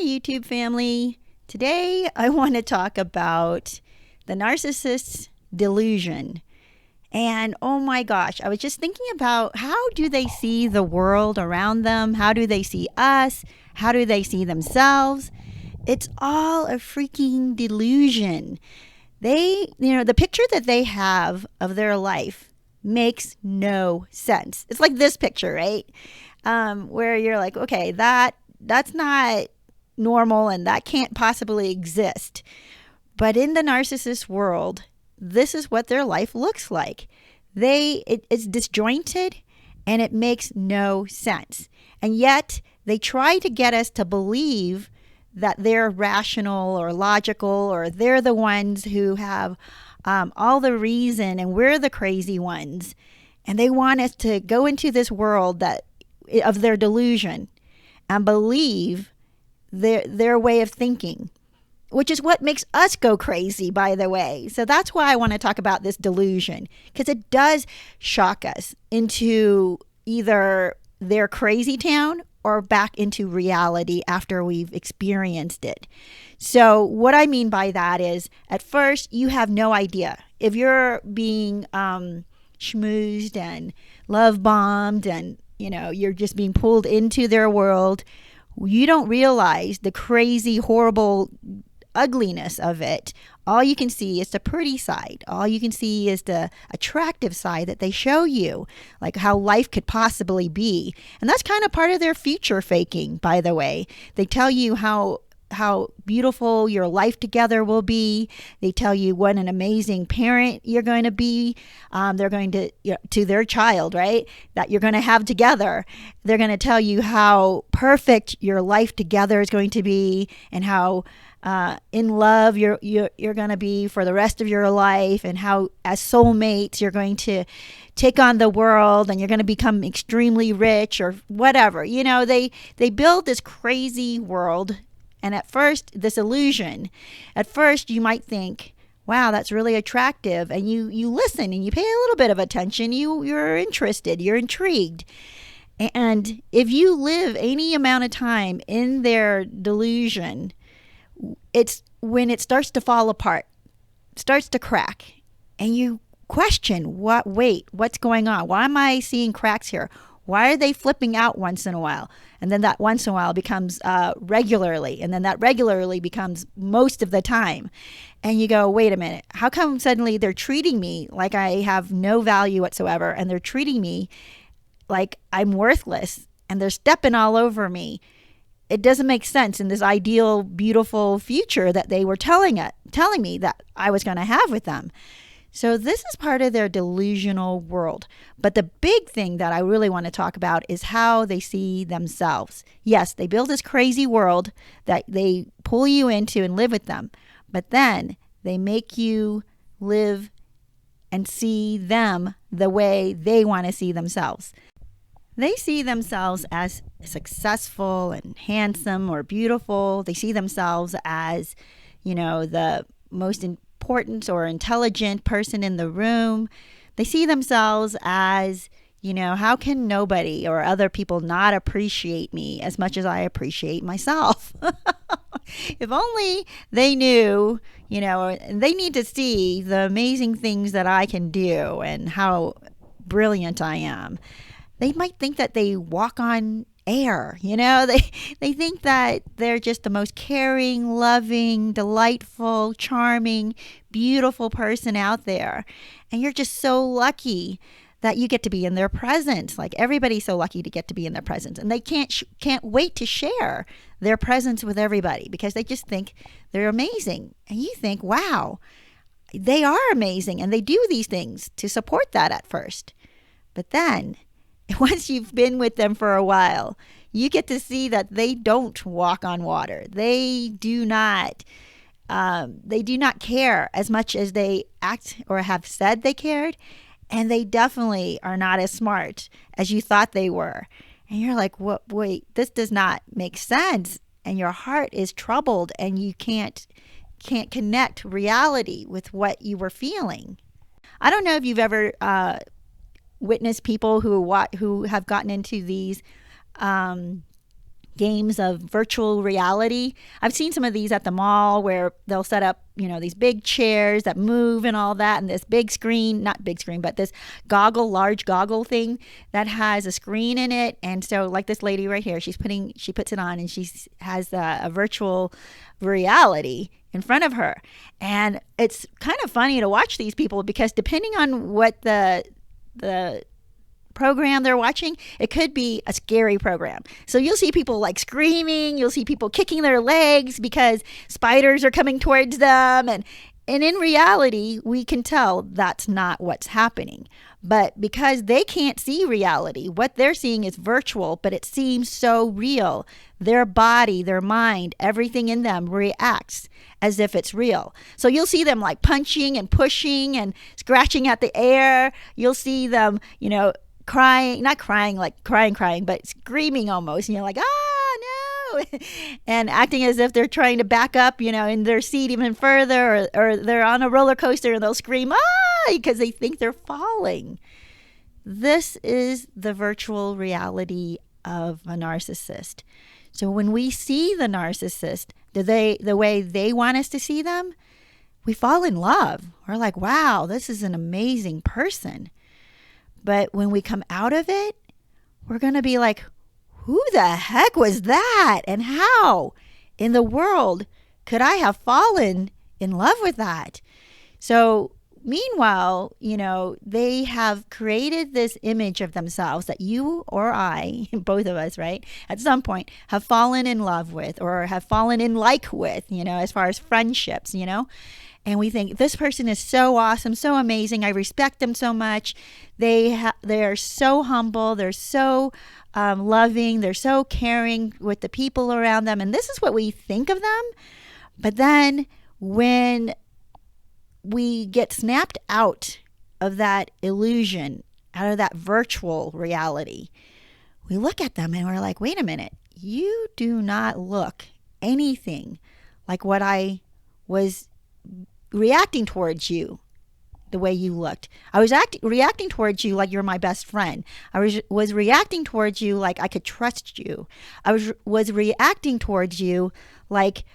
YouTube family. Today I want to talk about the Narcissists Delusion. And oh my gosh, I was just thinking about how do they see the world around them? How do they see us? How do they see themselves? It's all a freaking delusion. The picture that they have of their life makes no sense. It's like this picture, right? Where you're like, okay, that's not normal and that can't possibly exist. But in the narcissist world, this is what their life looks like. It's disjointed and it makes no sense. And yet they try to get us to believe that they're rational or logical, or they're the ones who have all the reason and we're the crazy ones. And they want us to go into this world of their delusion and believe their way of thinking, which is what makes us go crazy, by the way. So that's why I want to talk about this delusion, because it does shock us into either their Crazytown or back into reality after we've experienced it. So what I mean by that is, at first, you have no idea. If you're being schmoozed and love bombed and you're just being pulled into their world, you don't realize the crazy, horrible ugliness of it. All you can see is the pretty side. All you can see is the attractive side that they show you, like how life could possibly be. And that's kind of part of their future faking, by the way. They tell you how beautiful your life together will be. They tell you what an amazing parent you're going to be. They're going to their child, right? That you're going to have together. They're going to tell you how perfect your life together is going to be, and how in love you're going to be for the rest of your life, and how as soulmates you're going to take on the world and you're going to become extremely rich or whatever. They build this crazy world. And at first, this illusion, at first you might think, wow, that's really attractive. And you listen and you pay a little bit of attention. You're interested, you're intrigued. And if you live any amount of time in their delusion, it's when it starts to fall apart, starts to crack, and you question, what's going on? Why am I seeing cracks here? Why are they flipping out once in a while? And then that once in a while becomes regularly. And then that regularly becomes most of the time. And you go, wait a minute, how come suddenly they're treating me like I have no value whatsoever? And they're treating me like I'm worthless. And they're stepping all over me. It doesn't make sense in this ideal, beautiful future that they were telling me that I was going to have with them. So this is part of their delusional world. But the big thing that I really want to talk about is how they see themselves. Yes, they build this crazy world that they pull you into and live with them. But then they make you live and see them the way they want to see themselves. They see themselves as successful and handsome or beautiful. They see themselves as, the most important or intelligent person in the room. They see themselves as, how can nobody or other people not appreciate me as much as I appreciate myself? If only they knew, they need to see the amazing things that I can do and how brilliant I am. They might think that they walk on air, they think that they're just the most caring, loving, delightful, charming, beautiful person out there. And you're just so lucky that you get to be in their presence. Like, everybody's so lucky to get to be in their presence. And they can't wait to share their presence with everybody because they just think they're amazing. And you think, wow, they are amazing. And they do these things to support that at first. But then once you've been with them for a while, you get to see that they don't walk on water. They do not care as much as they act or have said they cared. And they definitely are not as smart as you thought they were. And you're like, what? Wait, this does not make sense. And your heart is troubled and you can't connect reality with what you were feeling. I don't know if you've ever witnessed people who have gotten into these games of virtual reality. I've seen some of these at the mall where they'll set up, these big chairs that move and all that, and this big screen, not big screen, but this large goggle thing that has a screen in it. And so like this lady right here, she puts it on and she has a virtual reality in front of her. And it's kind of funny to watch these people because depending on what the program they're watching, it could be a scary program. So you'll see people like screaming, you'll see people kicking their legs because spiders are coming towards them, and in reality we can tell that's not what's happening. But because they can't see reality, what they're seeing is virtual, but it seems so real. Their body, their mind, everything in them reacts as if it's real. So you'll see them like punching and pushing and scratching at the air. You'll see them, crying, not crying like crying, but screaming almost. And you're like, no, and acting as if they're trying to back up, in their seat even further, or they're on a roller coaster and they'll scream, because they think they're falling. This is the virtual reality of a narcissist. So when we see the narcissist, the way they want us to see them, we fall in love. We're like, wow, this is an amazing person. But when we come out of it, we're going to be like, who the heck was that? And how in the world could I have fallen in love with that? So meanwhile, they have created this image of themselves that you or I, both of us, right, at some point have fallen in love with or have fallen in like with, as far as friendships, And we think this person is so awesome, so amazing. I respect them so much. They are so humble. They're so loving. They're so caring with the people around them. And this is what we think of them. But then when we get snapped out of that illusion, out of that virtual reality, we look at them and we're like, wait a minute. You do not look anything like what I was reacting towards you, the way you looked. I was reacting towards you like you're my best friend. I was reacting towards you like I could trust you. I was reacting towards you like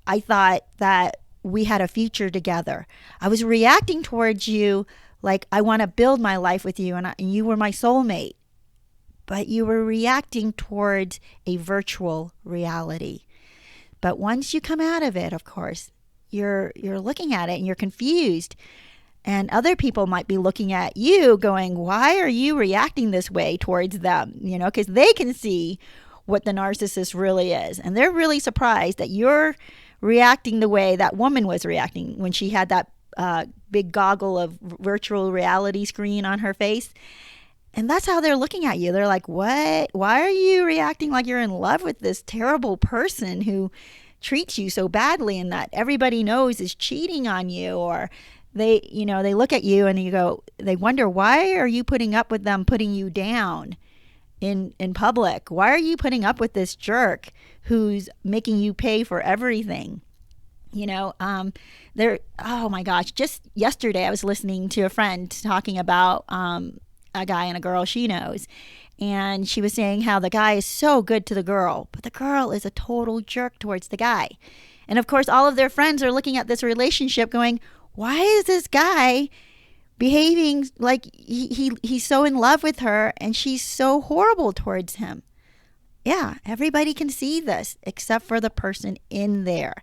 I thought that we had a future together. I was reacting towards you like I want to build my life with you, and you were my soulmate. But you were reacting towards a virtual reality. But once you come out of it, of course, you're looking at it and you're confused. And other people might be looking at you going, why are you reacting this way towards them? Because they can see what the narcissist really is. And they're really surprised that you're reacting the way that woman was reacting when she had that big goggle of virtual reality screen on her face. And that's how they're looking at you. They're like, what? Why are you reacting like you're in love with this terrible person who treats you so badly and that everybody knows is cheating on you? Or they look at you and they wonder, why are you putting up with them putting you down in public? Why are you putting up with this jerk who's making you pay for everything? Oh my gosh, just yesterday I was listening to a friend talking about a guy and a girl she knows. And she was saying how the guy is so good to the girl, but the girl is a total jerk towards the guy. And of course, all of their friends are looking at this relationship going, why is this guy behaving like he's so in love with her and she's so horrible towards him? Yeah, everybody can see this except for the person in there.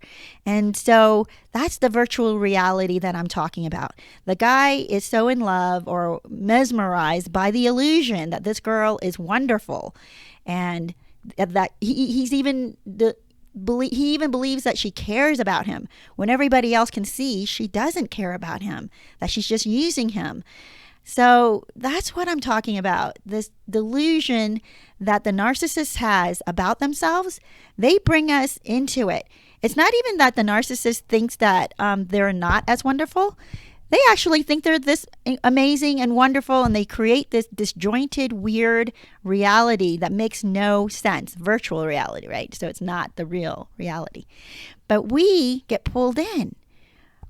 And so that's the virtual reality that I'm talking about. The guy is so in love or mesmerized by the illusion that this girl is wonderful, and that he even believes that she cares about him when everybody else can see she doesn't care about him, that she's just using him. So that's what I'm talking about. This delusion that the narcissist has about themselves, they bring us into it. It's not even that the narcissist thinks that they're not as wonderful. They actually think they're this amazing and wonderful, and they create this disjointed, weird reality that makes no sense. Virtual reality, right? So it's not the real reality. But we get pulled in.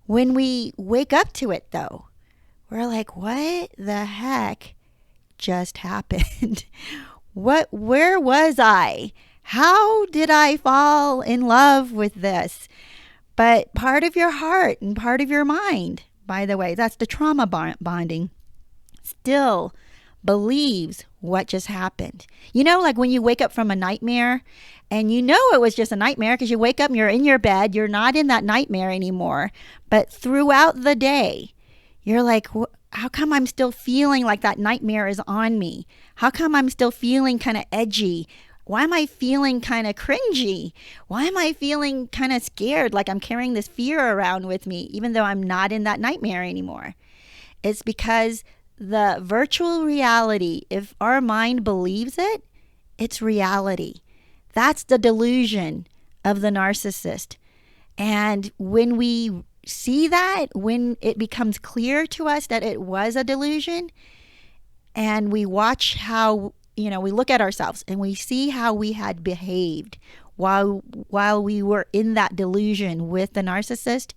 When we wake up to it, though, we're like, what the heck just happened? Where was I? How did I fall in love with this? But part of your heart and part of your mind, by the way, that's the trauma bonding, still believes what just happened. You know, like when you wake up from a nightmare and you know it was just a nightmare because you wake up and you're in your bed, you're not in that nightmare anymore. But throughout the day, you're like, how come I'm still feeling like that nightmare is on me? How come I'm still feeling kind of edgy? Why am I feeling kind of cringy? Why am I feeling kind of scared, like I'm carrying this fear around with me, even though I'm not in that nightmare anymore? It's because the virtual reality, if our mind believes it, it's reality. That's the delusion of the narcissist. And when we see that, when it becomes clear to us that it was a delusion, and we watch how, we look at ourselves and we see how we had behaved while we were in that delusion with the narcissist,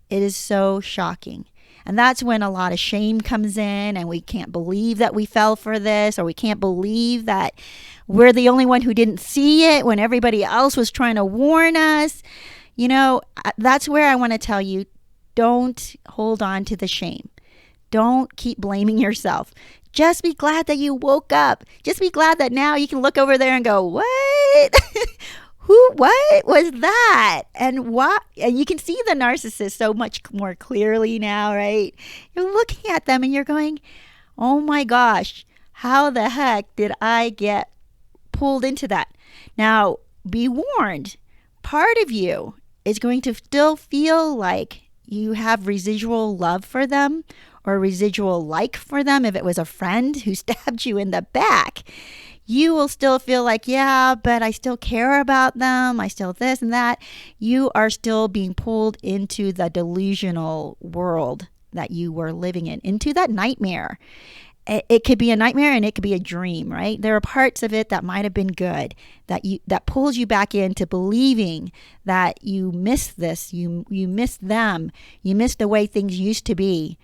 it is so shocking. And that's when a lot of shame comes in, and we can't believe that we fell for this, or we can't believe that we're the only one who didn't see it when everybody else was trying to warn us. That's where I want to tell you, don't hold on to the shame. Don't keep blaming yourself. Just be glad that you woke up. Just be glad that now you can look over there and go, what? What was that? And what? And you can see the narcissist so much more clearly now, right? You're looking at them and you're going, oh my gosh, how the heck did I get pulled into that? Now, be warned, part of you is going to still feel like you have residual love for them or residual like for them. If it was a friend who stabbed you in the back, you will still feel like, yeah, but I still care about them. I still this and that. You are still being pulled into the delusional world that you were living in, into that nightmare. It could be a nightmare and it could be a dream, right? There are parts of it that might have been good, that pulls you back into believing that you miss this, you miss them, you miss the way things used to be.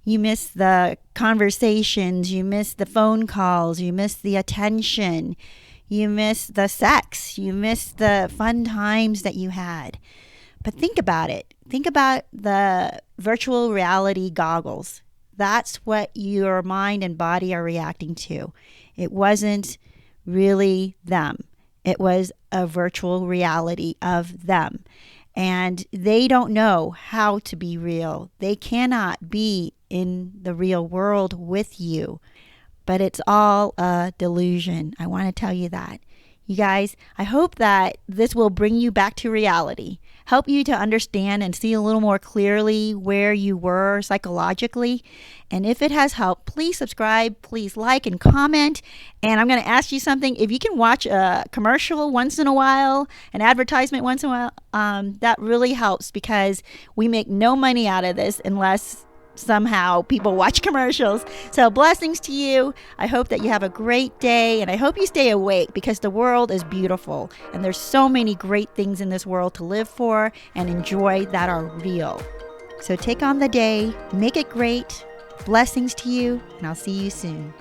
You miss the conversations, you miss the phone calls, you miss the attention, you miss the sex, you miss the fun times that you had. But think about it. Think about the virtual reality goggles. That's what your mind and body are reacting to. It wasn't really them. It was a virtual reality of them. And they don't know how to be real. They cannot be in the real world with you. But it's all a delusion. I want to tell you that. You guys, I hope that this will bring you back to reality, help you to understand and see a little more clearly where you were psychologically. And if it has helped, please subscribe, please like and comment. And I'm going to ask you something. If you can watch a commercial once in a while, an advertisement once in a while, that really helps, because we make no money out of this unless somehow people watch commercials. So blessings to you. I hope that you have a great day, and I hope you stay awake, because the world is beautiful and there's so many great things in this world to live for and enjoy that are real. So take on the day, make it great. Blessings to you, and I'll see you soon.